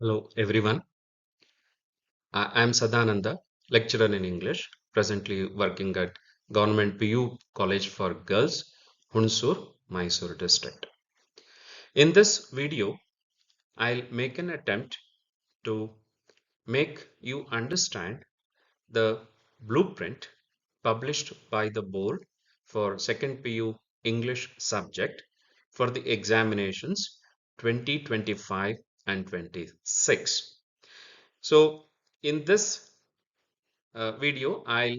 Hello everyone. I am Sadananda, lecturer in English, presently working at Government PU College for Girls, Hunsur, Mysore district. In this video, I'll make an attempt to make you understand the blueprint published by the board for second PU English subject for the examinations 2025 and 26. So in this video, I'll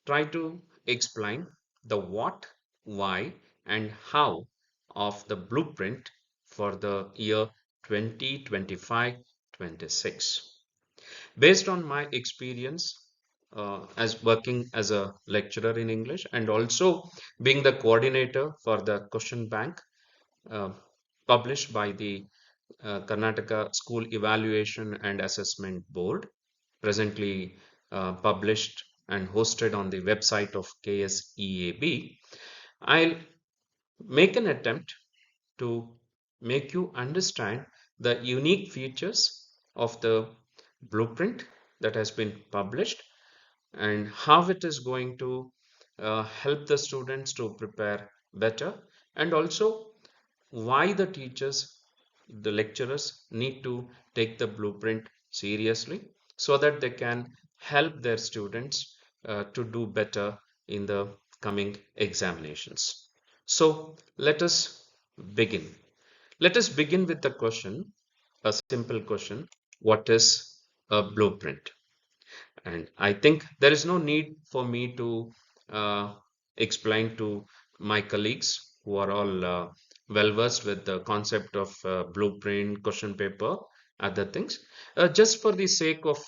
try to explain the what, why, and how of the blueprint for the year 2025-26. Based on my experience as working as a lecturer in English and also being the coordinator for the question bank uh, published by the Karnataka School Evaluation and Assessment Board, presently published and hosted on the website of KSEAB. I'll make an attempt to make you understand the unique features of the blueprint that has been published and how it is going to help the students to prepare better, and also why the teachers, the lecturers need to take the blueprint seriously so that they can help their students to do better in the coming examinations. So let us begin. Let us begin with the question, a simple question. What is a blueprint? And I think there is no need for me to uh, explain to my colleagues who are all well versed with the concept of blueprint, question paper, other things. Just for the sake of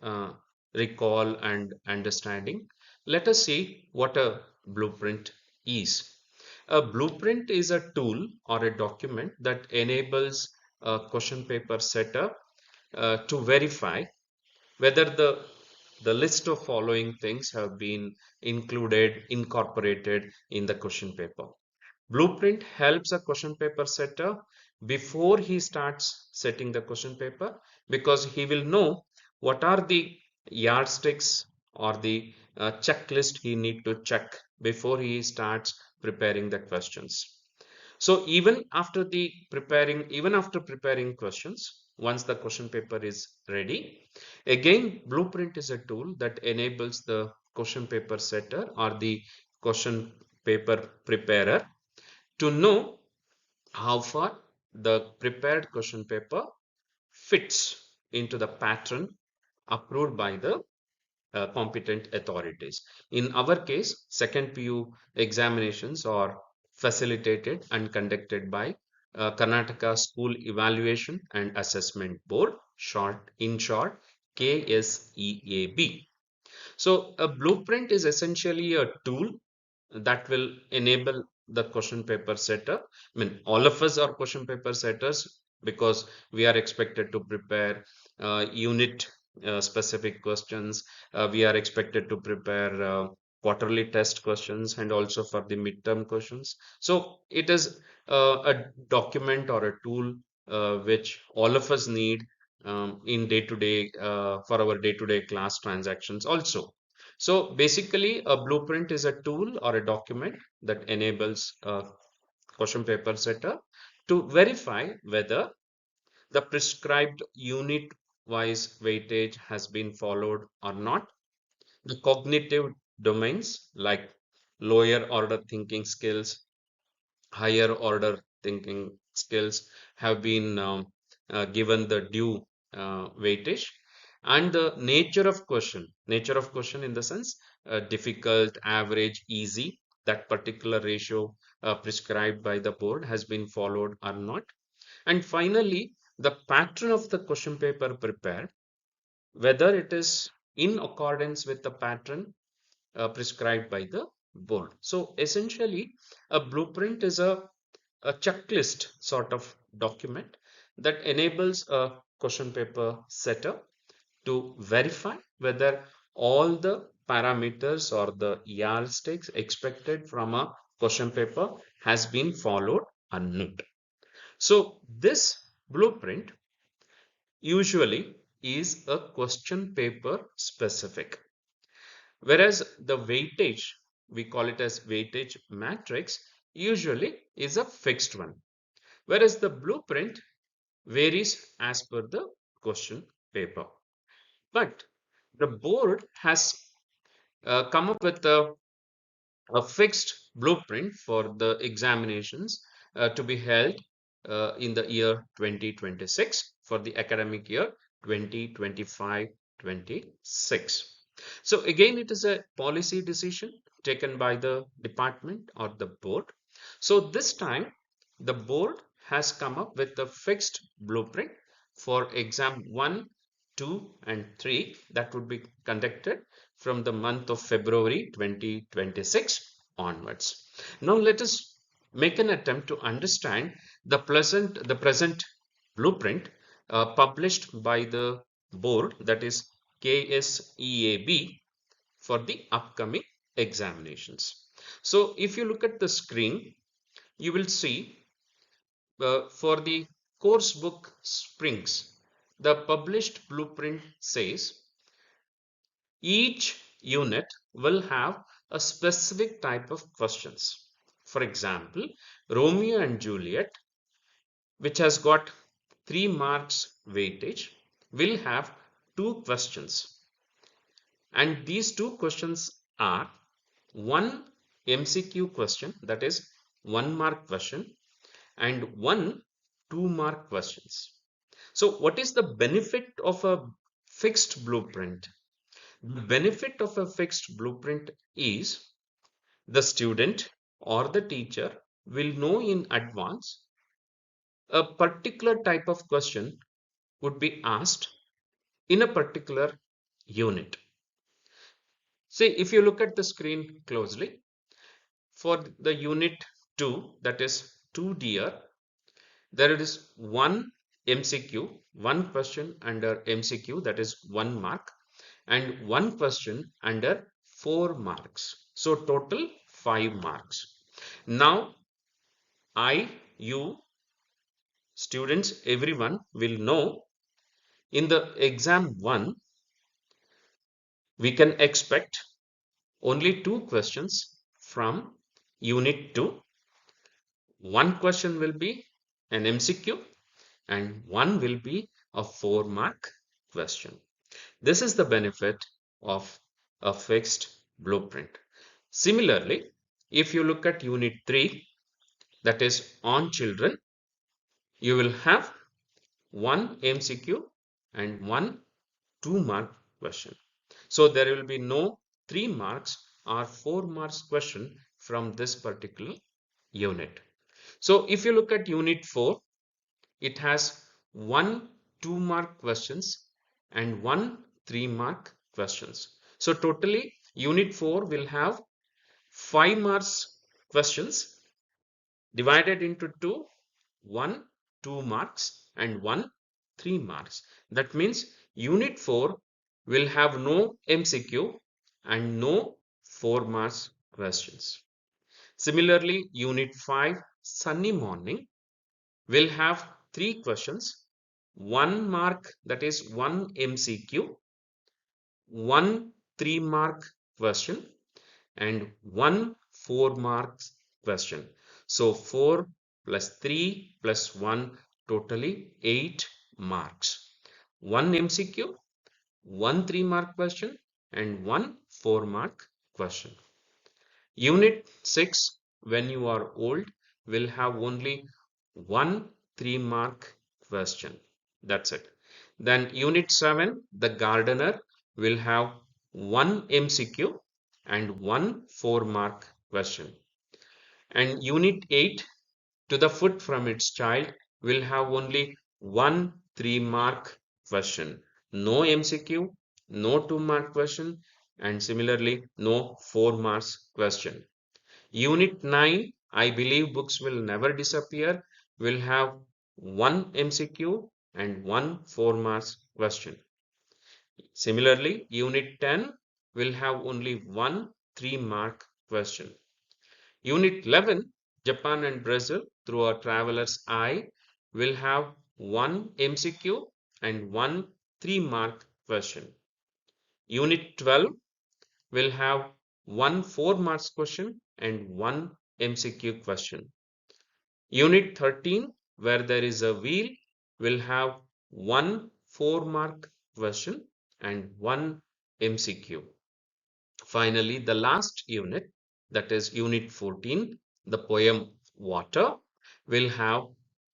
uh, recall and understanding, let us see what a blueprint is. A blueprint is a tool or a document that enables a question paper setter to verify whether the list of following things have been incorporated in the question paper. Blueprint helps a question paper setter before he starts setting the question paper, because he will know what are the yardsticks or the checklist he need to check before he starts preparing the questions. So even after preparing questions, once the question paper is ready, again, blueprint is a tool that enables the question paper setter or the question paper preparer to know how far the prepared question paper fits into the pattern approved by the competent authorities. In our case, second PU examinations are facilitated and conducted by Karnataka School Evaluation and Assessment Board, short KSEAB. So a blueprint is essentially a tool that will enable the question paper setter. I mean, all of us are question paper setters because we are expected to prepare unit specific questions. We are expected to prepare quarterly test questions and also for the midterm questions. So it is a document or a tool which all of us need in day to day for our day to day class transactions also. So basically, a blueprint is a tool or a document that enables a question paper setter to verify whether the prescribed unit wise weightage has been followed or not. The cognitive domains like lower order thinking skills, higher order thinking skills have been given the due weightage, and the nature of question in the sense difficult, average, easy, that particular ratio prescribed by the board has been followed or not. And finally, the pattern of the question paper prepared, whether it is in accordance with the pattern prescribed by the board. So essentially, a blueprint is a checklist sort of document that enables a question paper setter to verify whether all the parameters or the yardsticks expected from a question paper has been followed or not. So this blueprint usually is a question paper specific, whereas the weightage, we call it as weightage matrix, usually is a fixed one, whereas the blueprint varies as per the question paper. But the board has come up with a fixed blueprint for the examinations to be held in the year 2026 for the academic year 2025-26. So again, it is a policy decision taken by the department or the board. So this time, the board has come up with a fixed blueprint for exam 1, 2, and 3 that would be conducted from the month of February 2026 onwards. Now let us make an attempt to understand the present blueprint published by the board, that is KSEAB, for the upcoming examinations. So if you look at the screen, you will see for the course book Springs, the published blueprint says each unit will have a specific type of questions. For example, Romeo and Juliet, which has got 3 marks weightage, will have 2 questions. And these 2 questions are one MCQ question, that is 1 mark question, and one 2 mark questions. So what is the benefit of a fixed blueprint? The benefit of a fixed blueprint is the student or the teacher will know in advance a particular type of question would be asked in a particular unit. See, if you look at the screen closely, for the unit 2, that is 2DR, there is one MCQ, one question under MCQ, that is 1 mark, and one question under 4 marks. So total 5 marks. Now, you, students, everyone will know in the exam 1, we can expect only 2 questions from unit 2. One question will be an MCQ and one will be a 4 mark question. This is the benefit of a fixed blueprint. Similarly, if you look at unit 3, that is on children, you will have one MCQ and one 2 mark question. So there will be no 3 marks or 4 marks question from this particular unit. So if you look at unit 4, it has one 2 mark questions and one 3 mark questions. So totally unit 4 will have 5 marks questions divided into 2, one 2 marks and one 3 marks. That means unit 4 will have no MCQ and no 4 marks questions. Similarly, unit 5 sunny morning will have 3 questions, 1 mark, that is 1 MCQ, one 3 mark question and one 4 marks question. So 4 plus 3 plus 1, totally 8 marks. One MCQ, one 3 mark question and one 4 mark question. Unit 6, when you are old, will have only one 3 mark question. That's it. Then unit 7, the gardener, will have one MCQ and one 4 mark question. And unit 8, to the foot from its child, will have only one 3 mark question. No MCQ, no 2 mark question, and similarly no 4 marks question. Unit 9, I believe books will never disappear, will have one MCQ and one 4 marks question. Similarly, Unit 10 will have only one 3 mark question. Unit 11, Japan and Brazil through a traveler's eye, will have one MCQ and one 3-mark question. Unit 12 will have one 4 marks question and one MCQ question. Unit 13, where there is a wheel, will have one 4-mark question and one MCQ. Finally, the last unit, that is Unit 14, the poem Water, will have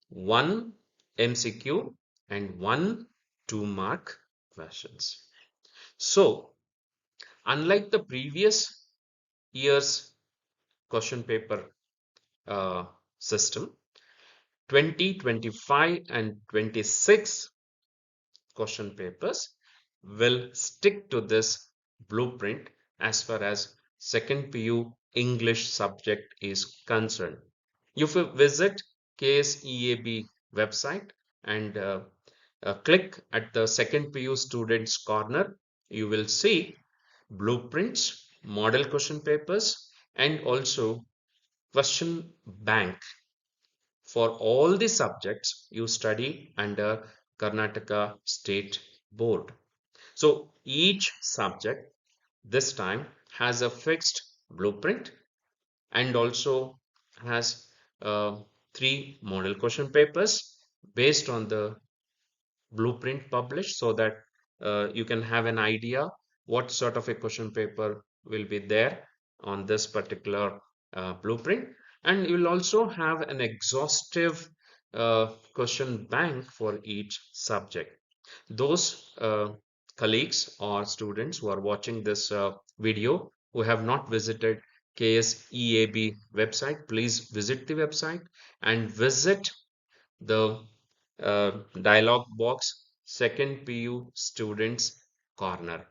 one MCQ and one 2-mark questions. So, unlike the previous year's question paper uh, system, 2025 and 26 question papers will stick to this blueprint as far as second PU English subject is concerned. If you visit KSEAB website and click at the second PU students corner, you will see blueprints, model question papers, and also question bank for all the subjects you study under Karnataka State Board. So each subject this time has a fixed blueprint and also has uh, 3 model question papers based on the blueprint published, so that you can have an idea what sort of a question paper will be there on this particular blueprint. And you will also have an exhaustive question bank for each subject. Those colleagues or students who are watching this video who have not visited KSEAB website, please visit the website and visit the dialog box second PU students corner.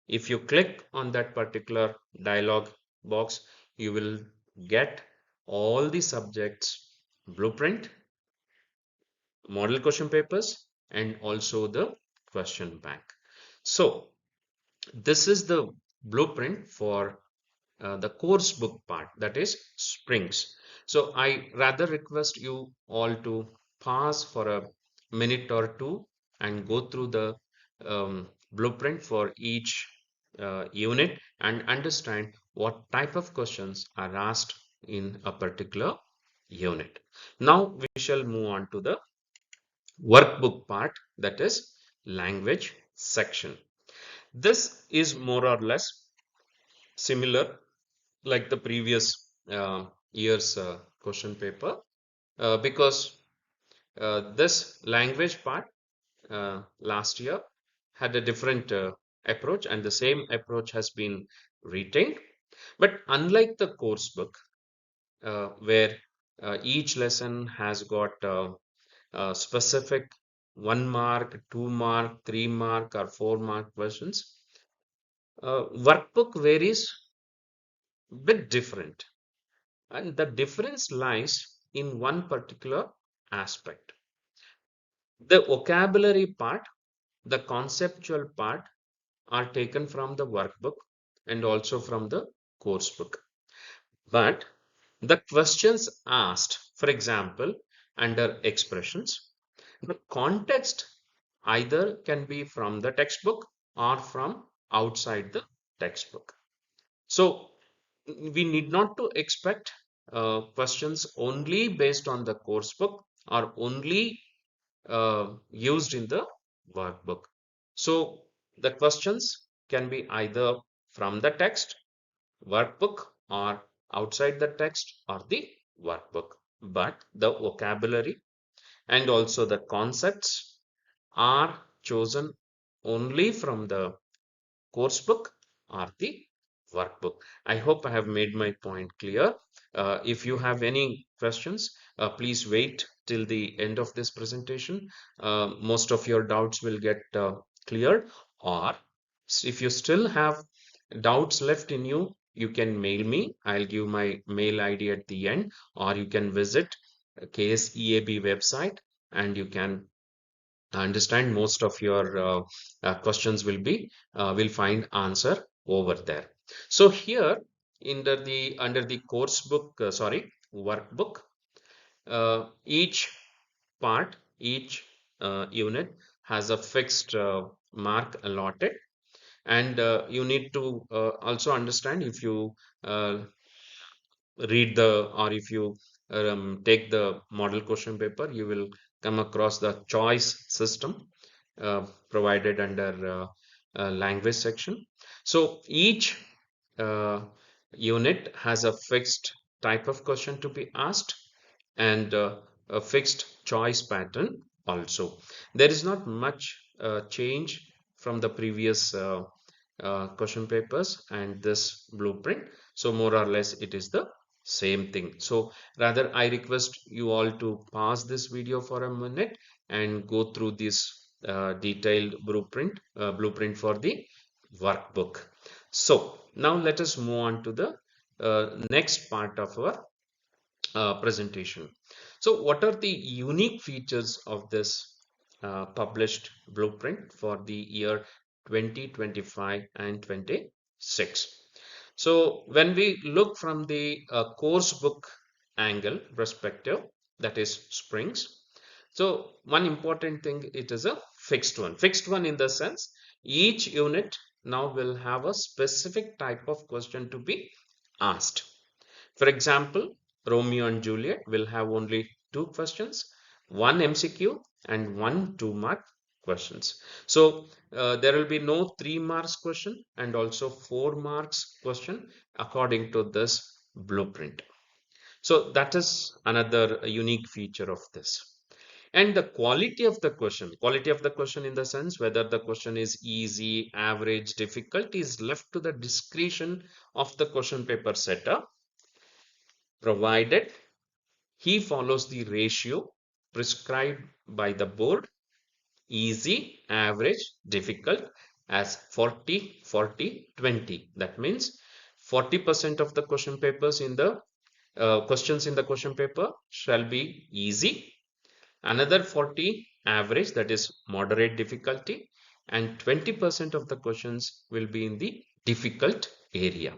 If you click on that particular dialog box, you will get all the subjects blueprint, model question papers, and also the question bank. So this is the blueprint for the course book part, that is Springs. So I rather request you all to pause for a minute or two and go through the blueprint for each unit and understand what type of questions are asked in a particular unit. Now we shall move on to the workbook part, that is language section. This is more or less similar like the previous year's question paper, because this language part last year had a different approach, and the same approach has been retained. But unlike the course book, where each lesson has got specific 1 mark, 2 mark, 3 mark, or 4 mark questions, workbook varies a bit different. And the difference lies in one particular aspect. The vocabulary part, the conceptual part are taken from the workbook and also from the course book. But the questions asked, for example, under expressions, the context either can be from the textbook or from outside the textbook. So we need not to expect questions only based on the course book or only used in the workbook. So the questions can be either from the text, workbook, or outside the text or the workbook. But the vocabulary and also the concepts are chosen only from the course book or the workbook. I hope I have made my point clear. If you have any questions, please wait till the end of this presentation. Most of your doubts will get cleared, or if you still have doubts left in you, you can mail me. I'll give my mail ID at the end, or you can visit KSEAB website and you can understand most of your questions will find answer over there. So here under the course book, sorry, workbook, each part, each unit has a fixed mark allotted, and you need to also understand, if you uh, read the or if you take the model question paper, you will come across the choice system provided under language section. So each uh, unit has a fixed type of question to be asked, and a fixed choice pattern also. There is not much change from the previous question papers and this blueprint. So more or less it is the same thing. So rather, I request you all to pause this video for a minute and go through this detailed blueprint for the workbook. So now let us move on to the next part of our presentation. So what are the unique features of this published blueprint for the year 2025 and 26? So when we look from the course book angle perspective, that is springs. So one important thing, it is a fixed one in the sense each unit now will have a specific type of question to be asked. For example, Romeo and Juliet will have only two questions, one MCQ and one 2 mark questions. So there will be no 3 marks question and also 4 marks question according to this blueprint. So that is another unique feature of this. And the quality of the question in the sense whether the question is easy, average, difficult, is left to the discretion of the question paper setter, provided he follows the ratio prescribed by the board: easy, average, difficult, as 40 40 20. That means 40% of the question papers in the questions in the question paper shall be easy, another 40 average, that is moderate difficulty, and 20% of the questions will be in the difficult area.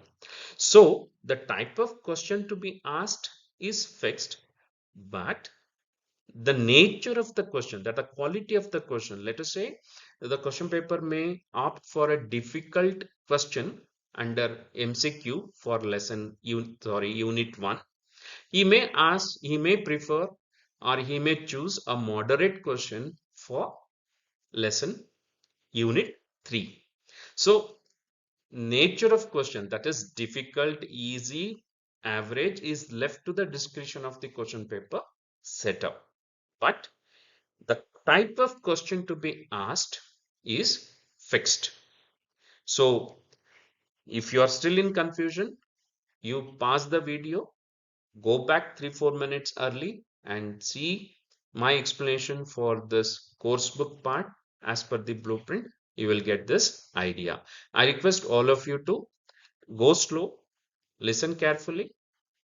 So the type of question to be asked is fixed, but the nature of the question, that the quality of the question, let us say the question paper may opt for a difficult question under MCQ for unit 1. He may prefer, or he may choose a moderate question for lesson unit 3. So nature of question, that is difficult, easy, average, is left to the discretion of the question paper setup. But the type of question to be asked is fixed. So if you are still in confusion, you pause the video, go back 3-4 minutes early and see my explanation for this course book part as per the blueprint. You will get this idea. I request all of you to go slow, listen carefully.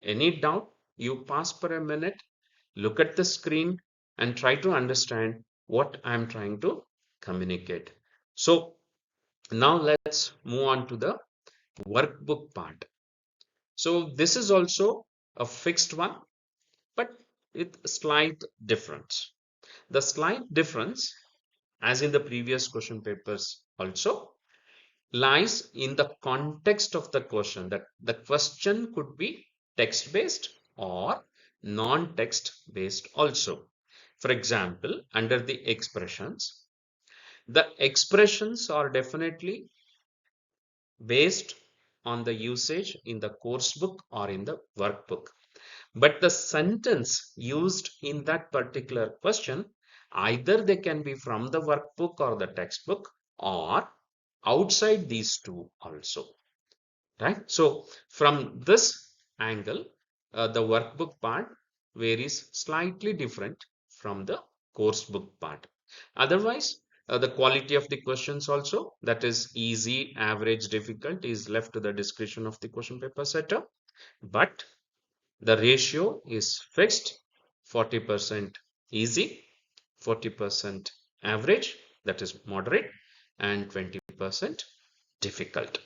Any doubt, you pause for a minute, look at the screen, and try to understand what I'm trying to communicate. So now let's move on to the workbook part. So this is also a fixed one, but with slight difference. The slight difference, as in the previous question papers also, lies in the context of the question, that the question could be text based or non-text based also. For example, under the expressions are definitely based on the usage in the course book or in the workbook. But the sentence used in that particular question, either they can be from the workbook or the textbook or outside these two also, right? So from this angle, the workbook part varies slightly different from the course book part. Otherwise, the quality of the questions also, that is easy, average, difficult, is left to the discretion of the question paper setter. But the ratio is fixed: 40% easy, 40% average, that is moderate, and 20% difficult.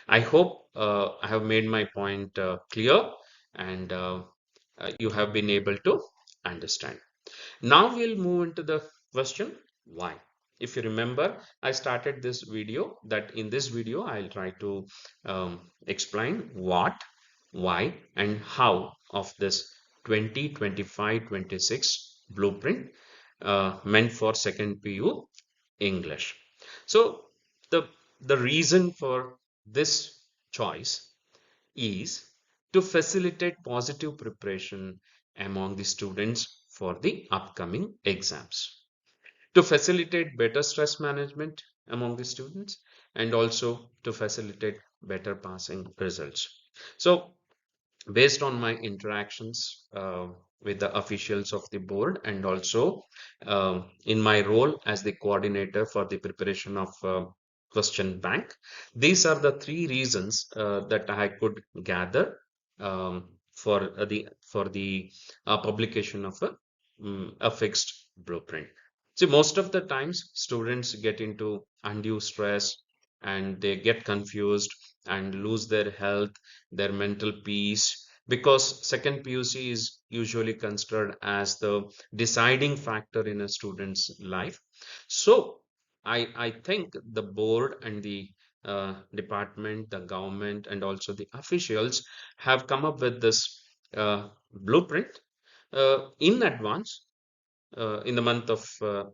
I hope I have made my point clear, and you have been able to understand. Now we'll move into the question why. If you remember, I started this video that in this video I'll try to explain what, why, and how of this 2025-26 blueprint meant for second PU English. So the the reason for this choice is to facilitate positive preparation among the students for the upcoming exams, to facilitate better stress management among the students, and also to facilitate better passing results. So based on my interactions with the officials of the board, and also in my role as the coordinator for the preparation of question bank, these are the three reasons that I could gather for the publication of a fixed blueprint. See, most of the times students get into undue stress and they get confused and lose their health, their mental peace, because second PUC is usually considered as the deciding factor in a student's life. So I think the board and the department, the government, and also the officials have come up with this blueprint in advance in the month of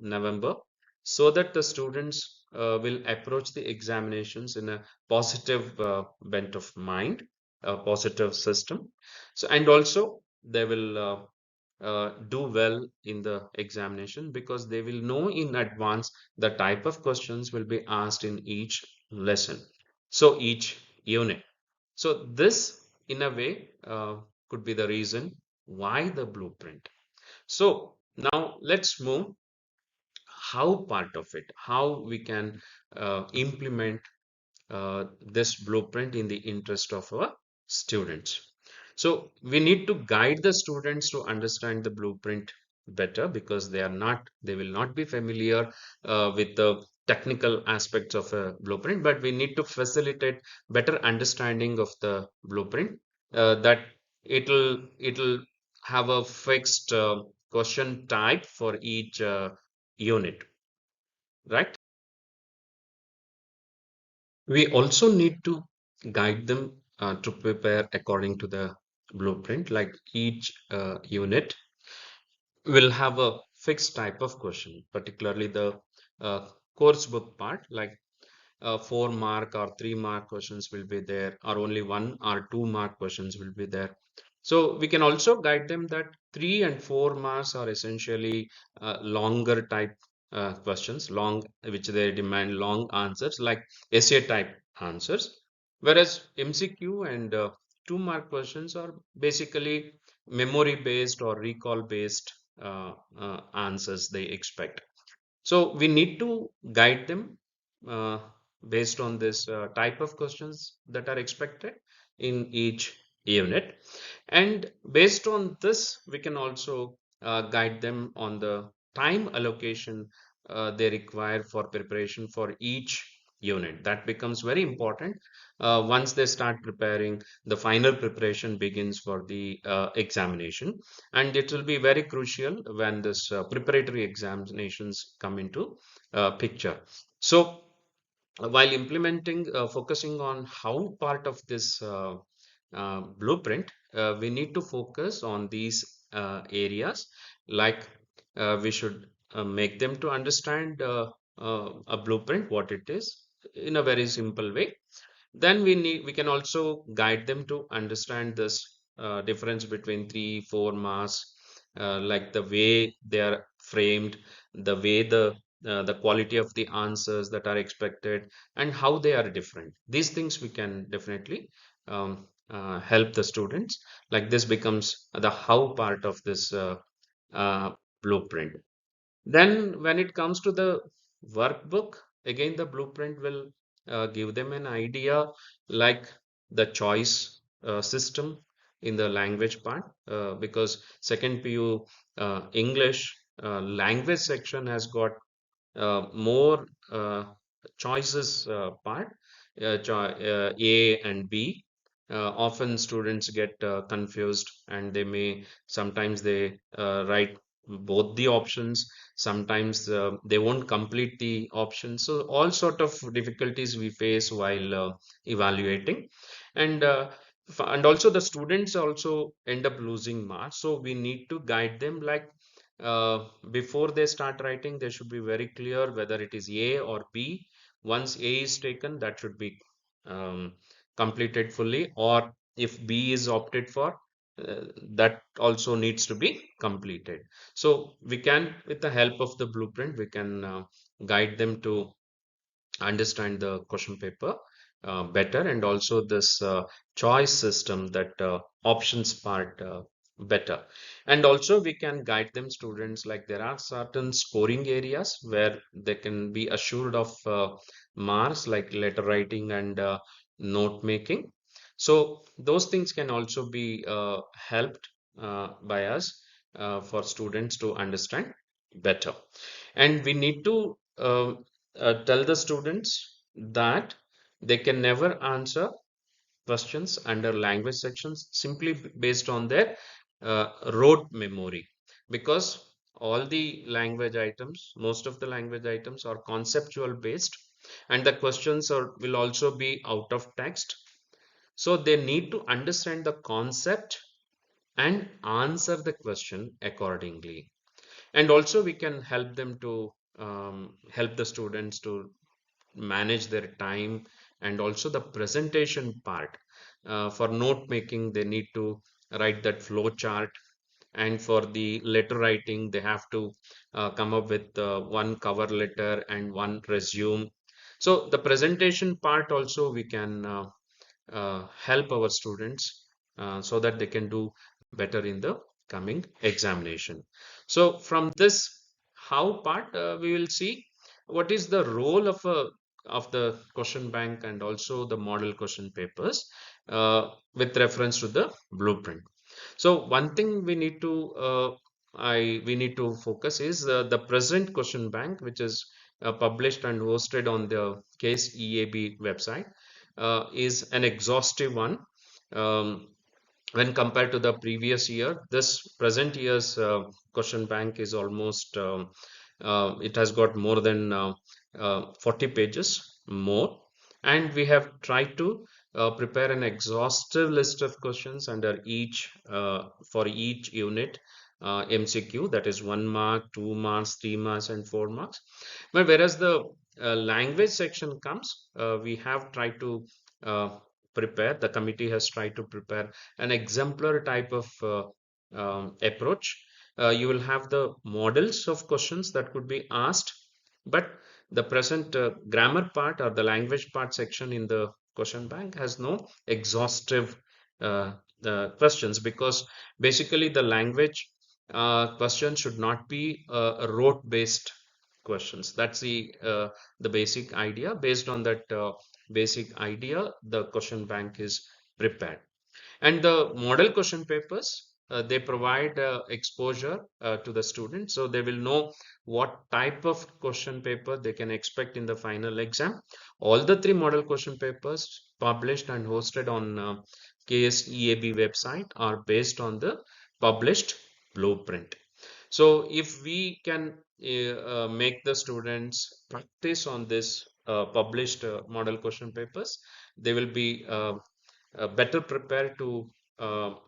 November, so that the students will approach the examinations in a positive bent of mind, a positive system. So, and also they will do well in the examination because they will know in advance the type of questions will be asked in each lesson. So, each unit. So, this in a way could be the reason why the blueprint. So now let's move how part of it, how we can implement this blueprint in the interest of our students. So we need to guide the students to understand the blueprint better because they will not be familiar with the technical aspects of a blueprint, but we need to facilitate better understanding of the blueprint that it'll have a fixed question type for each unit, right? We also need to guide them to prepare according to the blueprint, like each unit will have a fixed type of question, particularly the course book part, like 4 mark or 3 mark questions will be there, or only 1 or 2 mark questions will be there. So we can also guide them that 3 and 4 marks are essentially longer type questions, long, which they demand long answers, like essay type answers, whereas MCQ and 2 mark questions are basically memory based or recall based answers they expect. So we need to guide them uh, based on this type of questions that are expected in each unit. And based on this, we can also guide them on the time allocation they require for preparation for each unit. That becomes very important. Once they start preparing, the final preparation begins for the examination, and it will be very crucial when this preparatory examinations come into picture. So while implementing, focusing on how part of this blueprint, we need to focus on these areas, like we should make them to understand a blueprint, what it is, in a very simple way. Then we can also guide them to understand this difference between 3 4 marks, like the way they are framed, the way the quality of the answers that are expected, and how they are different. These things we can definitely help the students. Like this becomes the how part of this uh, blueprint. Then, when it comes to the workbook, again, the blueprint will give them an idea, like the choice system in the language part, because second PU English language section has got more choices part, A and B. Often students get confused and they may sometimes they write both the options. Sometimes they won't complete the options. So all sort of difficulties we face while evaluating, and and also the students also end up losing marks. So we need to guide them, like before they start writing, they should be very clear whether it is A or B. Once A is taken, that should be um, completed fully, or if B is opted for, that also needs to be completed. So we can, with the help of the blueprint, we can guide them to understand the question paper better, and also this choice system, that options part better. And also we can guide them, students, like there are certain scoring areas where they can be assured of marks, like letter writing and note making. So those things can also be helped by us for students to understand better. And we need to tell the students that they can never answer questions under language sections simply based on their rote memory, because all the language items, most of the language items are conceptual based, and the questions will also be out of text. So they need to understand the concept and answer the question accordingly. And also we can help them to help the students to manage their time, and also the presentation part. For note making, they need to write that flow chart, and for the letter writing, they have to come up with one cover letter and one resume. So the presentation part also we can help our students so that they can do better in the coming examination. So from this how part, we will see what is the role of the question bank and also the model question papers with reference to the blueprint. So one thing we need to we need to focus is the present question bank, which is published and hosted on the case EAB website, is an exhaustive one. Um, when compared to the previous year, this present year's question bank is almost it has got more than 40 pages more, and we have tried to prepare an exhaustive list of questions under each for each unit MCQ, that is 1 mark, 2 marks, 3 marks, and 4 marks. But whereas the language section comes, we have tried to prepare, the committee has tried to prepare an exemplar type of approach. You will have the models of questions that could be asked, but the present grammar part or the language part section in the question bank has no exhaustive uh, questions, because basically the language question should not be rote based questions. That's the basic idea. Based on that basic idea, the question bank is prepared. And the model question papers, they provide exposure to the students, so they will know what type of question paper they can expect in the final exam. All the three model question papers published and hosted on KSEAB website are based on the published blueprint. So if we can make the students practice on this published model question papers, they will be better prepared to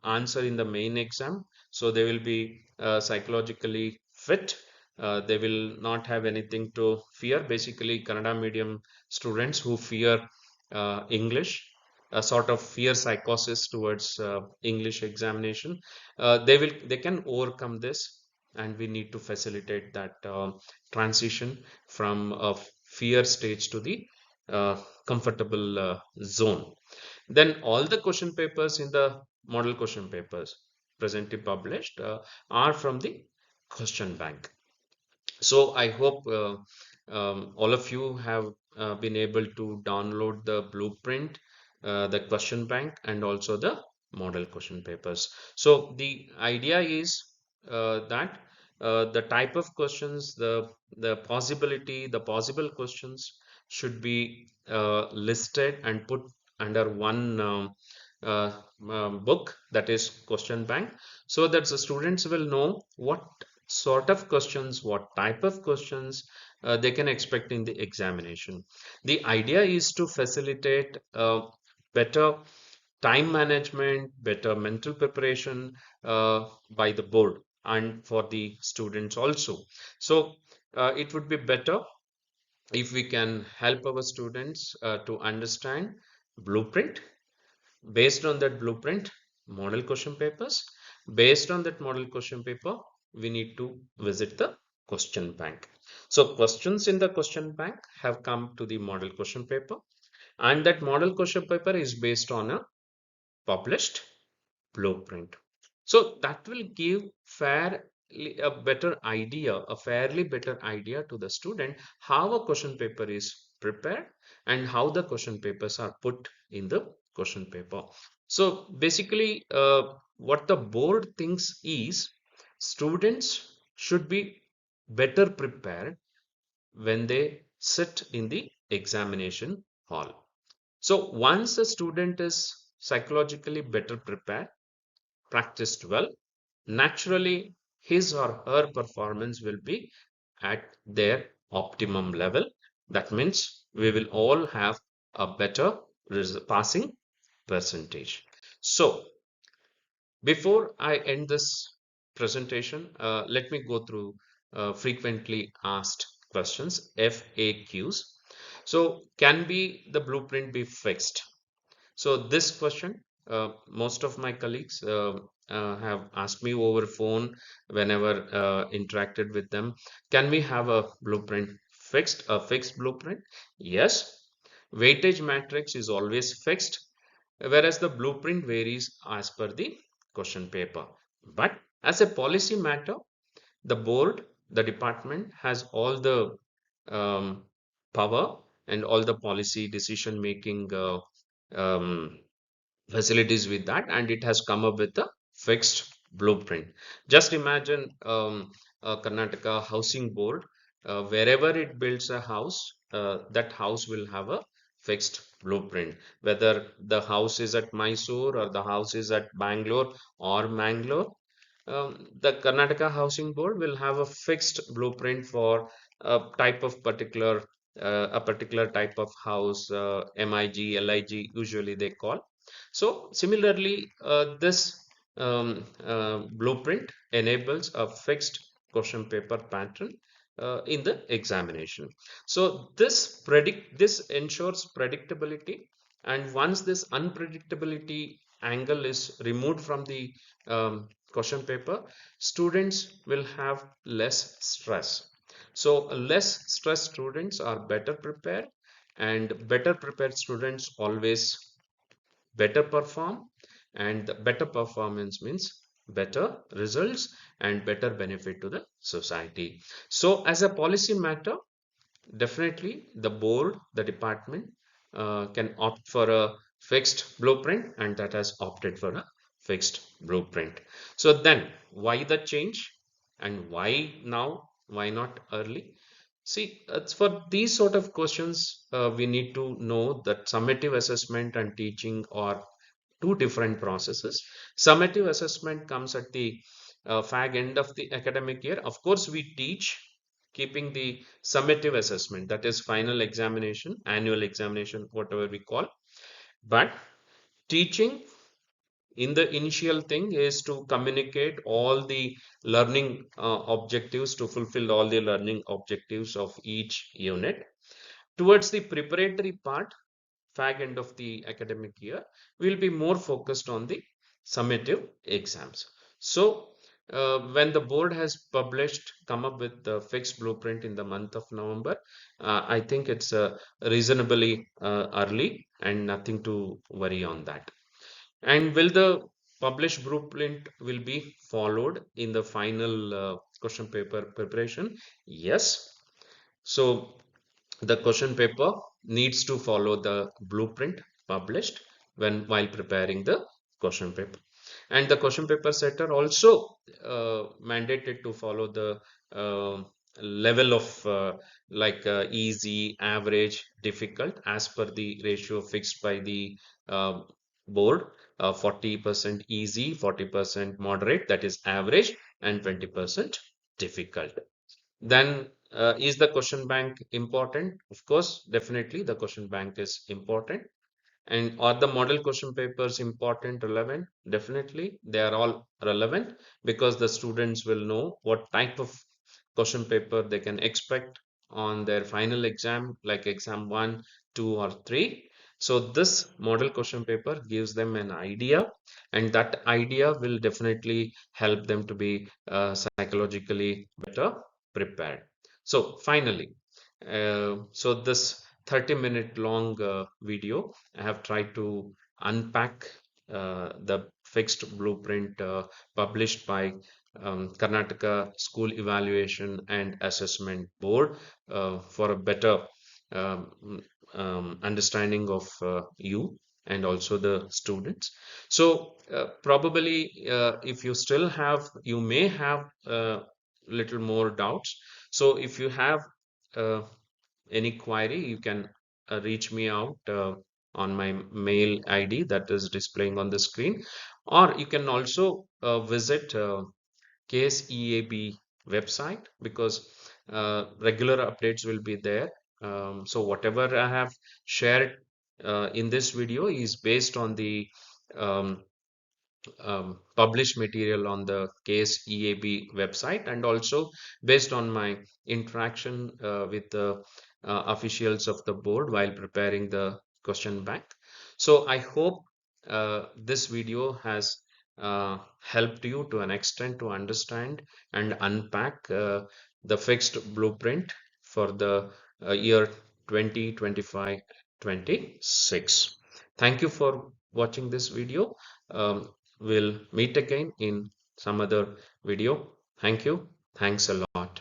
answer in the main exam. So they will be psychologically fit. They will not have anything to fear. Basically, Kannada medium students who fear English, a sort of fear psychosis towards English examination, they can overcome this, and we need to facilitate that transition from a fear stage to the comfortable zone. Then all the question papers in the model question papers presently published are from the question bank. So I hope all of you have been able to download the blueprint, the question bank, and also the model question papers. So the idea is that the type of questions, the possibility, the possible questions should be listed and put under one book, that is question bank, so that the students will know what sort of questions, what type of questions they can expect in the examination. The idea is to facilitate better time management, better mental preparation by the board and for the students also. So it would be better if we can help our students to understand blueprint. Based on that blueprint, model question papers. Based on that model question paper, we need to visit the question bank. So questions in the question bank have come to the model question paper, and that model question paper is based on a published blueprint. So that will give a fairly better idea to the student how a question paper is prepared and how the question papers are put in the question paper. So basically, what the board thinks is students should be better prepared when they sit in the examination hall. So once a student is psychologically better prepared, practiced well, naturally his or her performance will be at their optimum level. That means we will all have a better passing percentage. So before I end this presentation, let me go through frequently asked questions, FAQs. So can be the blueprint be fixed? So this question, most of my colleagues have asked me over phone whenever interacted with them. Can we have a blueprint fixed, a fixed blueprint? Yes. Weightage matrix is always fixed, whereas the blueprint varies as per the question paper. But as a policy matter, the board, the department has all the um, power and all the policy decision making um, facilities with that, and it has come up with a fixed blueprint. Just imagine Karnataka Housing Board, wherever it builds a house, that house will have a fixed blueprint. Whether the house is at Mysore or the house is at Bangalore or Mangalore, the Karnataka Housing Board will have a fixed blueprint for a particular type of house, MIG, LIG, usually they call. So similarly, this blueprint enables a fixed question paper pattern in the examination. So this ensures predictability, and once this unpredictability angle is removed from the question paper, students will have less stress. So less stressed students are better prepared, and better prepared students always better perform, and the better performance means better results and better benefit to the society. So as a policy matter, definitely the board, the department can opt for a fixed blueprint, and that has opted for a fixed blueprint. So then why the change, and why now, why not early? See, it's for these sort of questions, we need to know that summative assessment and teaching are two different processes. Summative assessment comes at the fag end of the academic year. Of course, we teach keeping the summative assessment, that is final examination, annual examination, whatever we call. But teaching in the initial thing is to communicate all the learning objectives, to fulfill all the learning objectives of each unit. Towards the preparatory part, fag end of the academic year, we'll be more focused on the summative exams. So when the board has come up with the fixed blueprint in the month of November, I think it's reasonably early and nothing to worry on that. And will the published blueprint will be followed in the final question paper preparation? Yes. So the question paper needs to follow the blueprint published when while preparing the question paper, and the question paper setter also mandated to follow the level of easy, average, difficult as per the ratio fixed by the uh, board. 40% easy, 40% moderate, that is average, and 20% difficult. Then, is the question bank important? Of course, definitely the question bank is important. And are the model question papers important, relevant? Definitely, they are all relevant because the students will know what type of question paper they can expect on their final exam, like exam 1, 2, or 3. So this model question paper gives them an idea, and that idea will definitely help them to be psychologically better prepared. So finally, so this 30-minute long video, I have tried to unpack the fixed blueprint published by Karnataka School Evaluation and Assessment Board for a better um, understanding of you and also the students. So probably if you still have, you may have little more doubts. So if you have uh, any query, you can reach me out on my mail ID that is displaying on the screen, or you can also visit Case EAB website, because regular updates will be there. So whatever I have shared in this video is based on the um, published material on the Case EAB website, and also based on my interaction with the officials of the board while preparing the question bank. So I hope this video has helped you to an extent to understand and unpack the fixed blueprint for the year 2025-26. Thank you for watching this video. Um, we'll meet again in some other video. Thank you. Thanks a lot.